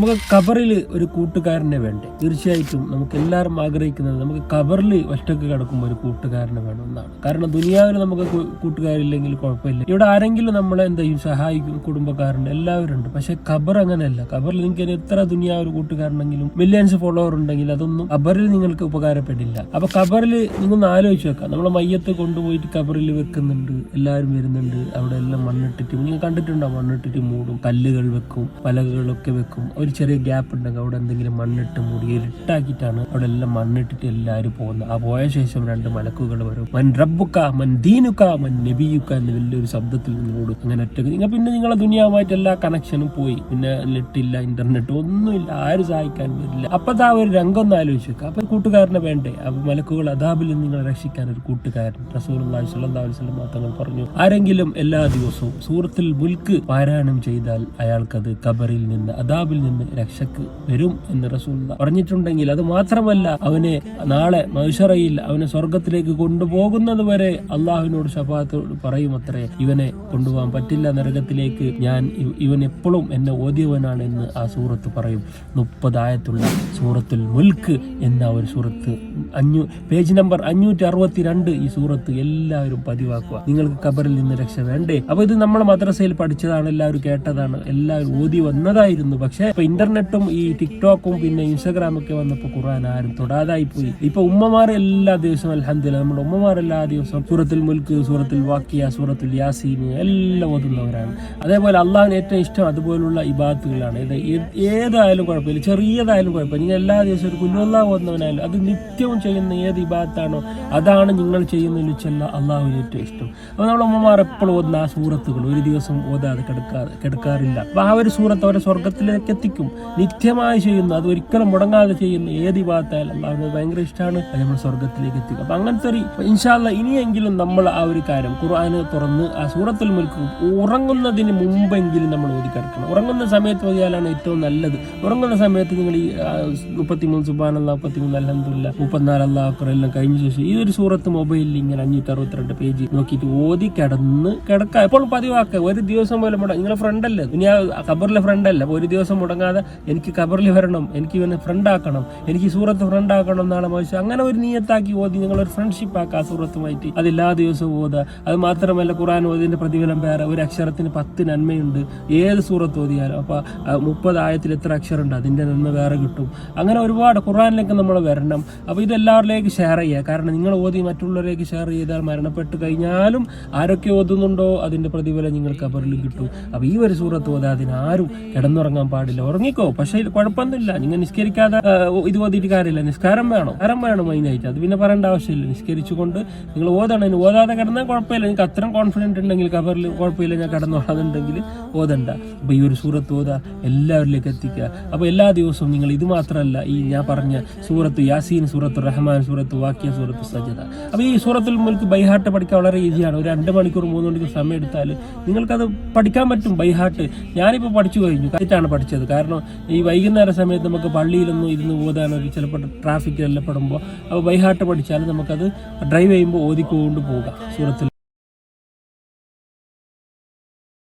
നമുക്ക് ഖബറിൽ ഒരു കൂട്ടുകാരനെ വേണ്ടേ? തീർച്ചയായിട്ടും നമുക്ക് എല്ലാവരും ആഗ്രഹിക്കുന്നത് നമുക്ക് ഖബറിൽ ഒറ്റക്ക് കിടക്കുമ്പോൾ ഒരു കൂട്ടുകാരനെ വേണമെന്നാണ്. കാരണം ദുനിയാവിൽ നമുക്ക് കൂട്ടുകാരില്ലെങ്കിൽ കുഴപ്പമില്ല, ഇവിടെ ആരെങ്കിലും നമ്മളെ എന്തെയും സഹായിക്കും, കുടുംബക്കാരുണ്ട്, എല്ലാവരും ഉണ്ട്. പക്ഷെ ഖബർ അങ്ങനെയല്ല. ഖബറിൽ നിങ്ങൾക്ക് എത്ര ദുനിയാവിൽ കൂട്ടുകാരുണ്ടെങ്കിലും മില്യൺസ് ഫോളോവർ ഉണ്ടെങ്കിൽ അതൊന്നും ഖബറിൽ നിങ്ങൾക്ക് ഉപകാരപ്പെടില്ല. അപ്പൊ ഖബറിൽ നിങ്ങൾ ആലോചിച്ച് വെക്കാം, നമ്മളെ മയ്യത്ത് കൊണ്ടുപോയിട്ട് ഖബറിൽ വെക്കുന്നുണ്ട്, എല്ലാവരും വരുന്നുണ്ട്, അവിടെ എല്ലാം മണ്ണിട്ടിട്ട് നിങ്ങൾ കണ്ടിട്ടുണ്ടോ? മണ്ണിട്ടിട്ട് മൂടും, കല്ലുകൾ വെക്കും, പലകളൊക്കെ വെക്കും, ഒരു ചെറിയ ഗ്യാപ്പ് ഉണ്ടെങ്കിൽ അവിടെ എന്തെങ്കിലും മണ്ണിട്ട് മൂടി ഇരുട്ടാക്കിയിട്ടാണ് അവിടെ എല്ലാം മണ്ണിട്ടിട്ട് എല്ലാവരും പോകുന്നത്. ആ പോയ ശേഷം 2 മലക്കുകൾ വരും, മൻ റബ്ബുക മൻ ദീനുക മൻ നബിയുക എന്ന് വലിയൊരു ശബ്ദത്തിൽ നിന്നോട് അങ്ങനെ ഒറ്റക്ക് നിങ്ങൾ പിന്നെ നിങ്ങളെ ദുനിയാവുമായിട്ട് എല്ലാ കണക്ഷനും പോയി, പിന്നെ നെറ്റില്ല, ഇന്റർനെറ്റ് ഒന്നുമില്ല, ആരും സഹായിക്കാൻ വരില്ല. അപ്പത്തെ ആ ഒരു രംഗം ഒന്ന് ആലോചിച്ച് വെക്കുക. അപ്പൊ കൂട്ടുകാരനെ വേണ്ടേ? അപ്പൊ മലക്കുകൾ അദാബിൽ നിന്ന് നിങ്ങളെ രക്ഷിക്കാൻ ഒരു കൂട്ടുകാരൻ. റസൂലുള്ളാഹി സ്വല്ലല്ലാഹു അലൈഹി വസല്ലം തങ്ങൾ പറഞ്ഞു, ആരെങ്കിലും എല്ലാ ദിവസവും സൂറത്തുൽ മുൽക്ക് പാരായണം ചെയ്താൽ അയാൾക്കത് ഖബറിൽ നിന്ന് അദാബിൽ നിന്ന് രക്ഷക്ക് വരും എന്ന് റസൂലുള്ളാഹി പറഞ്ഞിട്ടുണ്ടെങ്കിൽ, അത് മാത്രമല്ല അവനെ നാളെ മഹ്ശറയിൽ അവനെ സ്വർഗത്തിലേക്ക് കൊണ്ടുപോകുന്നത് വരെ അള്ളാഹുവിനോട് ശഫാഅത്തോട് പറയും അത്രേ, ഇവനെ കൊണ്ടുപോകാൻ പറ്റില്ല നരകത്തിലേക്ക്, ഞാൻ ഇവൻ എപ്പോഴും എന്നെ ഓതിയവനാണ് എന്ന് ആ സൂറത്ത് പറയും. 30 ആയത്തുള്ള സൂറത്തുൽ മുൽക്ക് എന്ന ഒരു സൂറത്ത്, പേജ് നമ്പർ 562 ഈ സൂറത്ത് എല്ലാവരും പതിവാക്കുക. നിങ്ങൾക്ക് ഖബറിൽ നിന്ന് രക്ഷ വേണ്ടേ? അപ്പൊ ഇത് നമ്മൾ മദ്രസയിൽ പഠിച്ചതാണ്, എല്ലാവരും കേട്ടതാണ്, എല്ലാവരും ഓതി വന്നതായിരുന്നു. പക്ഷെ ഇപ്പൊ ഇന്റർനെറ്റും ഈ ടിക്ടോക്കും പിന്നെ ഇൻസ്റ്റാഗ്രാമൊക്കെ വന്നപ്പോ ഖുർആൻ ആരും തൊടാതായി പോയി. ഇപ്പൊ ഉമ്മമാർ എല്ലാ ദിവസവും അൽഹംദുലില്ലാഹ് നമ്മുടെ ഉമ്മമാർ എല്ലാ ദിവസവും സൂറത്തുൽ മുൽക്ക്, സൂറത്തുൽ വാഖിയ, സൂറത്തുൽ യാസീൻ എല്ലാം ഓതുന്നവരാണ്. അതേപോലെ അള്ളാഹുവിന് ഏറ്റവും ഇഷ്ടം അതുപോലുള്ള ഇബാദത്തുകളാണ്. ഏതായാലും കുഴപ്പമില്ല, ചെറിയതായാലും കുഴപ്പമില്ല, നിങ്ങൾ എല്ലാ ദിവസവും ഒരു കുല്ലുവല്ലാഹ് ഓതുന്നവനായാലും അത് നിത്യവും ചെയ്യുന്ന ഏത് ഇബാദത്താണോ അതാണ് നിങ്ങൾ ചെയ്യുന്നതിൽ വെച്ചല്ല അള്ളാഹുവിന് ഏറ്റവും ഇഷ്ടം. അപ്പൊ നമ്മുടെ ഉമ്മമാർ എപ്പോഴും ഓതുന്ന ആ സൂറത്തുകൾ ഒരു ദിവസം ഓതാതെ കിടക്കാറില്ല. അപ്പൊ ആ ഒരു സൂറത്ത് അവരെ സ്വർഗത്തിലേക്ക് എത്തിക്കും. നിത്യമായി ചെയ്യുന്ന, അത് ഒരിക്കലും മുടങ്ങാതെ ചെയ്യുന്ന ഏത് ഇബാദത്തായാലും അള്ളാഹുവിന് ഭയങ്കര ഇഷ്ടമാണ്, അത് നമ്മൾ സ്വർഗത്തിലേക്ക് എത്തിക്കും. അപ്പൊ അങ്ങനത്തെ ഒരു ഇൻഷാ അല്ലാഹ് ഇനിയെങ്കിലും നമ്മൾ ആ ഒരു കാര്യം ഖുർആൻ തുറന്ന് ആ സൂറത്തുൽ മുൽക്ക് ഉറങ്ങുന്നതിന് മുമ്പെങ്കിലും നമ്മൾ ഓതിക്കിടക്കണം. ഉറങ്ങുന്ന സമയത്ത് ഓതിയാലാണ് ഏറ്റവും നല്ലത്. ഉറങ്ങുന്ന സമയത്ത് നിങ്ങൾ ഈ 33 സുബ്ഹാനല്ലാഹ്, 33 അൽഹംദുലില്ലാഹ്, 34 അല്ലാഹു അക്ബർ എല്ലാം കഴിഞ്ഞ ശേഷം ഈ ഒരു സൂറത്ത് മൊബൈലിൽ ഇങ്ങനെ 562 പേജ് നോക്കിയിട്ട് ഓതി കിടക്കുക. എപ്പോഴും പതിവാക്കുക. ഒരു ദിവസം പോലെ നിങ്ങളെ ഫ്രണ്ട് അല്ലേ, ഖബറിലെ ഫ്രണ്ട് അല്ല, ഒരു ദിവസം മുടങ്ങാതെ എനിക്ക് ഖബറിൽ വരണം, എനിക്ക് ഇവനെ ഫ്രണ്ട് ആക്കണം, എനിക്ക് സൂറത്ത് ഫ്രണ്ട് ആക്കണം എന്നാണ് മോശം. അങ്ങനെ ഒരു നിയത്താക്കി ഓതി നിങ്ങളൊരു ഫ്രണ്ട്ഷിപ്പ് ആക്കുക ആ സൂറത്തുമായിട്ട്. അത് എല്ലാ ദിവസവും ഓതുക. അത് മാത്രമല്ല ഖുർആൻ ഓതിന്റെ പ്രതിഫലം വേറെ, ഒരു അക്ഷരത്തിന് 10 നന്മയുണ്ട് ഏത് സൂറത്ത് ഓതിയാലും. അപ്പൊ 30 ആയത്തിൽ എത്ര അക്ഷരമുണ്ട് അതിന്റെ നന്മ വേറെ കിട്ടും. അങ്ങനെ ഒരുപാട് ഖുർആനിലേക്ക് നമ്മൾ വരണം. അപ്പൊ ഇത് എല്ലാവരിലേക്ക് ഷെയർ ചെയ്യുക. കാരണം നിങ്ങൾ ഓതി മറ്റുള്ളവരിലേക്ക് ഷെയർ ചെയ്താൽ മരണപ്പെട്ട് കഴിഞ്ഞാലും ആരൊക്കെ ഓതുന്നുണ്ടോ അതിന്റെ പ്രതിഫലം നിങ്ങൾക്ക് ഖബറിൽ കിട്ടും. അപ്പൊ ഈ ഒരു സൂറത്ത് ഓതാ അതിനാരും കിടന്നുറങ്ങാൻ പാടില്ല. ഉറങ്ങിക്കോ, പക്ഷെ ഇത് കുഴപ്പമൊന്നുമില്ല. നിങ്ങൾ നിസ്കരിക്കാതെ ഇത് ഓതിയിട്ട് കാര്യമില്ല. നിസ്കാരം വേണം മെയിനായിട്ട്. അത് പിന്നെ പറയേണ്ട ആവശ്യമില്ല. നിസ്കരിച്ചുകൊണ്ട് നിങ്ങൾ ഓതണം. ഇനി ഓതാതെ കിടന്നാൽ കുഴപ്പമില്ല. നിങ്ങൾക്ക് അത്രയും കോൺഫിഡൻറ്റ് ഉണ്ടെങ്കിൽ ഖബറിൽ കുഴപ്പമില്ല, ഞാൻ കിടന്നോളാന്നുണ്ടെങ്കിൽ ഓതണ്ട. അപ്പൊ ഈ ഒരു സൂറത്ത് ഓതാ എല്ലാവരിലേക്ക് എത്തിക്കുക. അപ്പൊ എല്ലാ ദിവസവും നിങ്ങൾ ഇത് മാത്രമല്ല, ഈ ഞാൻ പറഞ്ഞ സൂറത്ത് യാസീൻ, സൂറത്ത് റഹ്മാൻ, സൂറത്ത് വാഖിയ, സൂറത്ത് സജദ. അപ്പൊ ഈ സൂറത്തുൽ മുൽക്ക് ബൈഹാർട്ട് പഠിക്കാൻ വളരെ ഈസിയാണ്. ഒരു 2 മണിക്കൂർ 3 മണിക്കൂർ സമയം എടുത്താൽ നിങ്ങൾക്കത് പഠിക്കാൻ പറ്റും ബൈഹാർട്ട്. ഞാനിപ്പോൾ പഠിച്ചു കഴിഞ്ഞു, കറക്റ്റാണ് പഠിച്ചത്. കാരണം ഈ വൈകുന്നേര സമയത്ത് നമുക്ക് പള്ളിയിലൊന്നും ഇരുന്ന് ഓതാനൊരു ചിലപ്പോൾ ട്രാഫിക് എല്ലാം പെടുമ്പോൾ അപ്പോൾ ബൈഹാർട്ട് പഠിച്ചാൽ നമുക്കത് ഡ്രൈവ് ചെയ്യുമ്പോൾ ഓതിക്കൊണ്ട് പോകാം. സൂറത്തുൽ